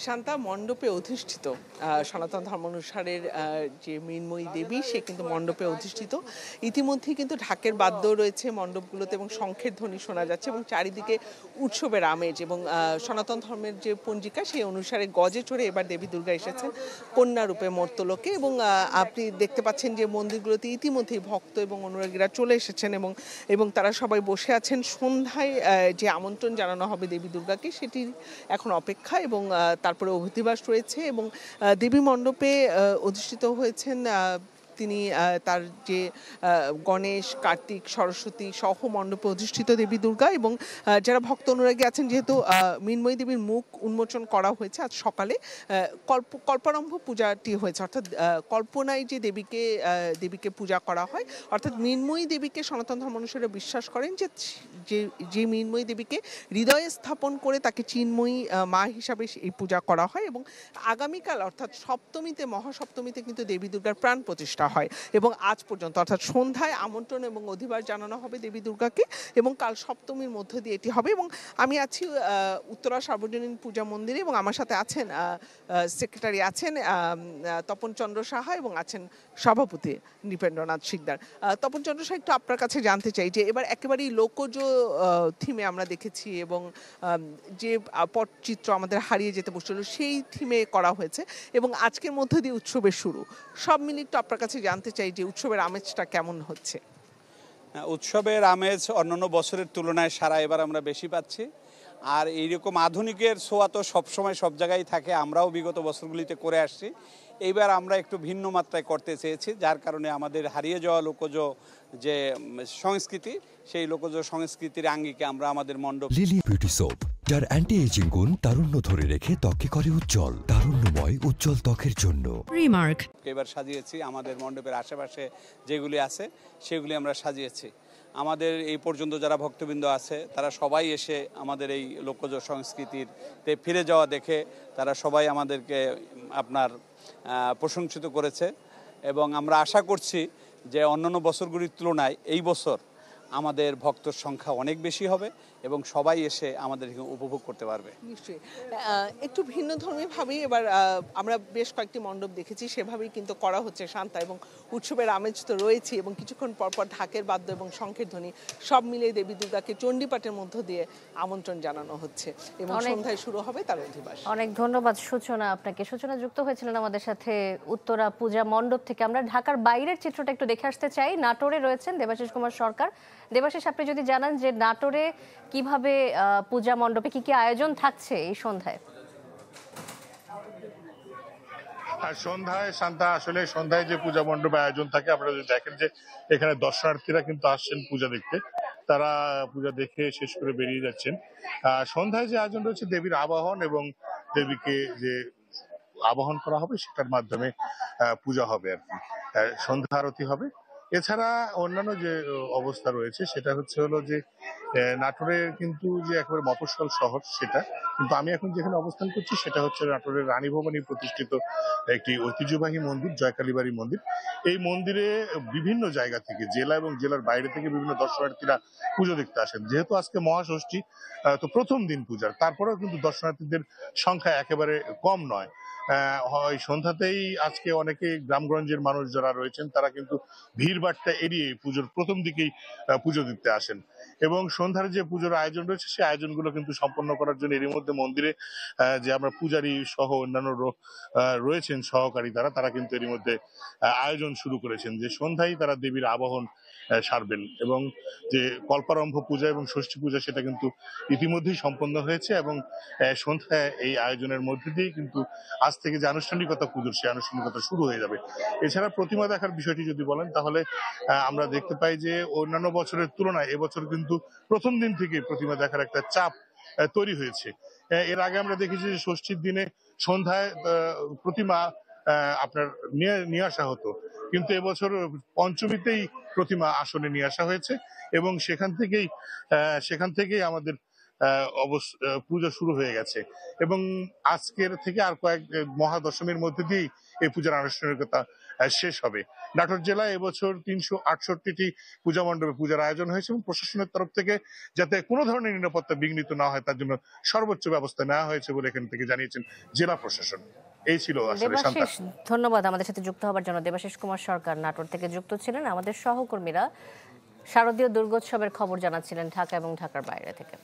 শান্তা মণ্ডপে অধিষ্ঠিত সনাতন ধর্মানুসারের যে মৃন্ময়ী দেবী সে কিন্তু মণ্ডপে অধিষ্ঠিত। ইতিমধ্যে কিন্তু ঢাকের বাদ্য রয়েছে মণ্ডপগুলোতে এবং শঙ্খের ধ্বনি শোনা যাচ্ছে এবং চারিদিকে উৎসবের আমেজ এবং সনাতন ধর্মের যে পঞ্জিকা সেই অনুসারে গজে চড়ে এবার দেবী দুর্গা এসেছেন কন্যা রূপে মর্তলোকে। এবং আপনি দেখতে পাচ্ছেন যে মন্দিরগুলোতে ইতিমধ্যেই ভক্ত এবং অনুরাগীরা চলে এসেছেন এবং তারা সবাই বসে আছেন। সন্ধ্যায় যে আমন্ত্রণ জানানো হবে দেবী দুর্গাকে সেটির এখন অপেক্ষা এবং তারপরে অধিবাস রয়েছে এবং দেবী মণ্ডপে অধিষ্ঠিত হয়েছেন তিনি তার যে গণেশ কার্তিক সরস্বতী সহ মণ্ডপে অধিষ্ঠিত দেবী দুর্গা এবং যারা ভক্ত অনুরাগী আছেন যেহেতু মৃন্ময়ী দেবীর মুখ উন্মোচন করা হয়েছে আজ সকালে কল্পারম্ভ পূজাটি হয়েছে, অর্থাৎ কল্পনায় যে দেবীকে পূজা করা হয়, অর্থাৎ মৃন্ময়ী দেবীকে সনাতন ধর্ম অনুসারে বিশ্বাস করেন যে মৃন্ময়ী দেবীকে হৃদয়ে স্থাপন করে তাকে চিন্ময়ী মা হিসাবে এই পূজা করা হয় এবং আগামীকাল অর্থাৎ সপ্তমীতে মহাসপ্তমীতে কিন্তু দেবী দুর্গার প্রাণ প্রতিষ্ঠা হয় এবং আজ পর্যন্ত অর্থাৎ সন্ধ্যায় আমন্ত্রণ এবং অধিবাস জানানো হবে দেবী দুর্গাকে এবং কাল সপ্তমীর মধ্য দিয়ে এটি হবে। এবং আমি আছি উত্তরা সার্বজনীন পূজা মন্দিরে এবং আমার সাথে আছেন সেক্রেটারি আছেন তপন চন্দ্র সাহা এবং আছেন সভাপতি নৃপেন্দ্রনাথ শিকদার। তপন চন্দ্র সাহা, একটু আপনার কাছে জানতে চাই যে এবার একেবারেই লোকজ থিমে আমরা দেখেছি এবং যে পটচিত্র আমাদের হারিয়ে যেতে বসছিল সেই থিমে করা হয়েছে এবং আজকের মধ্য দিয়ে উৎসবের শুরু, সব মিলিয়ে একটু আপনার কাছে জানতে চাই যে উৎসবের আমেজটা কেমন হচ্ছে। উৎসবের আমেজ অন্যান্য বছরের তুলনায় সারা এবার আমরা বেশি পাচ্ছি। আর এইরকম আধুনিকের ছোঁয়া তো সবসময় সব জায়গায় থাকে, আমরাও বিগত বছরগুলিতে করে আসছি। এইবার আমরা একটু ভিন্ন মাত্রায় করতে চেয়েছি, যার কারণে আমাদের হারিয়ে যাওয়া লোকজ যে সংস্কৃতি সেই লোকজ সংস্কৃতির আঙ্গিকে আমরা আমাদের মণ্ডপ লিলি বিউটি সোপ, যার অ্যান্টি এজিং গুণ তারুণ্য ধরে রেখে ত্বককে করে উজ্জ্বল, তারুণ্যময় উজ্জ্বল ত্বকের জন্য রিমার্ক এবার সাজিয়েছি। আমাদের মণ্ডপের আশেপাশে যেগুলি আছে সেগুলি আমরা সাজিয়েছি। আমাদের এই পর্যন্ত যারা ভক্তবৃন্দ আছে তারা সবাই এসে আমাদের এই লোকজ সংস্কৃতিতে ফিরে যাওয়া দেখে তারা সবাই আমাদেরকে আপনার প্রশংসিত করেছে এবং আমরা আশা করছি যে অন্যান্য বছরগুলির তুলনায় এই বছর আমাদের ভক্তর সংখ্যা অনেক বেশি হবে এবং সবাই এসে আমাদের উপভোগ করতে পারবে। নিশ্চয়ই একটু ভিন্ন ধর্মী ভাবেই এবার আমরা বেশ কয়েকটি মণ্ডপ দেখেছি, সেভাবেই কিন্তু করা হচ্ছে শান্তা এবং উৎসবের আমেজ তো রয়েছে এবং কিছুক্ষণ পরপর ঢাকের বাদ্য এবং শঙ্খের ধ্বনি সব মিলিয়ে দেবী দুর্গাকে চণ্ডীপাঠের মধ্য দিয়ে আমন্ত্রণ জানানো হচ্ছে এবং সন্ধ্যায় শুরু হবে তার অধিবাস। অনেক ধন্যবাদ সূচনা আপনাকে। সূচনা যুক্ত হয়েছিলেন আমাদের সাথে উত্তরা পূজা মণ্ডপ থেকে। আমরা ঢাকার বাইরের চিত্রটা একটু দেখে আসতে চাই। নাটোরে রয়েছেন দেবাশিস কুমার সরকার। দেবাশিস, আপনি যদি জানান যে নাটোরে কিভাবে পূজা মণ্ডপে কি কি আয়োজন থাকছে এই সন্ধ্যায়। সন্ধ্যায় শান্তা, আসলে সন্ধ্যায় যে পূজা মণ্ডপে আয়োজন থাকে আপনারা যদি দেখেন যে এখানে দর্শনার্থীরা কিন্তু আসছেন পূজা দেখতে, তারা পূজা দেখে শেষ করে বেরিয়ে যাচ্ছেন। সন্ধ্যায় যে আয়োজন রয়েছে দেবীর আবাহন এবং দেবীকে যে আবাহন করা হবে সেটার মাধ্যমে পূজা হবে আর কি, সন্ধ্যা আরতি হবে। এছাড়া অন্যান্য যে অবস্থা রয়েছে সেটা হলো যে নাটোরের কিন্তু যে একেবারে মফস্বল শহর সেটা, কিন্তু আমি এখন যেখানে অবস্থান করছি সেটা হচ্ছে নাটোরের রানী ভবানী প্রতিষ্ঠিত একটি ঐতিহ্যবাহী মন্দির, জয়কালীবাড়ি মন্দির। এই মন্দিরে বিভিন্ন জায়গা থেকে, জেলা এবং জেলার বাইরে থেকে বিভিন্ন দর্শনার্থীরা পুজো দেখতে আসেন। যেহেতু আজকে মহাষষ্ঠী, তো প্রথম দিন পূজার, তারপরেও কিন্তু দর্শনার্থীদের সংখ্যা একেবারে কম নয়। হয় সন্ধ্যাতেই আজকে অনেকে গ্রামগঞ্জের মানুষ যারা রয়েছেন তারা কিন্তু ভিড়ভাট্টা এড়িয়ে পুজোর প্রথম দিকেই পুজো দিতে আসেন এবং সন্ধ্যার যে পুজোর আয়োজন রয়েছে সেই আয়োজনগুলো কিন্তু সম্পন্ন করার জন্য এরই মধ্যে মন্দিরে যে আমরা পূজারী সহ অন্যান্য রয়েছেন সহকারী তারা কিন্তু এরই মধ্যে আয়োজন শুরু করেছেন যে সন্ধ্যায় তারা দেবীর আবাহন সারবেন এবং যে কল্পারম্ভ পূজা এবং ষষ্ঠী পূজা সেটা কিন্তু ইতিমধ্যেই সম্পন্ন হয়েছে এবং সন্ধ্যায় এই আয়োজনের মধ্যে দিয়ে কিন্তু আজ থেকে যে আনুষ্ঠানিকতা পুজোর সেই আনুষ্ঠানিকতা শুরু হয়ে যাবে। এছাড়া প্রতিমা দেখার বিষয়টি যদি বলেন তাহলে আমরা দেখতে পাই যে অন্যান্য বছরের তুলনায় এবছর কিন্তু প্রথম দিন থেকে প্রতিমা দেখার একটা চাপ তৈরি হয়েছে। এর আগে আমরা দেখেছি যে ষষ্ঠীর দিনে সন্ধ্যায় প্রতিমা আপনার নিয়ে আসা হতো, কিন্তু এবছর পঞ্চমীতেই প্রতিমা আসনে নিয়ে আসা হয়েছে এবং সেখান থেকেই আমাদের পুজো শুরু হয়ে গেছে এবং আজকের থেকে আর কয়েক মহাদশমীর মধ্যে দিয়েই এই পূজার আনুষ্ঠানিকতা শেষ হবে। নাটোর জেলায় এবছর 368টি পূজা মণ্ডপে পূজার আয়োজন হয়েছে এবং প্রশাসনের তরফ থেকে যাতে কোনো ধরনের নিরাপত্তা বিঘ্নিত না হয় তার জন্য সর্বোচ্চ ব্যবস্থা নেওয়া হয়েছে বলে এখান থেকে জানিয়েছেন জেলা প্রশাসন। এই ছিল আসলে শান্তা। দেবাশিস, ধন্যবাদ আমাদের সাথে যুক্ত হওয়ার জন্য। দেবাশিস কুমার সরকার নাটোর থেকে যুক্ত ছিলেন। আমাদের সহকর্মীরা শারদীয় দুর্গোৎসবের খবর জানাচ্ছিলেন ঢাকা এবং ঢাকার বাইরে থেকে।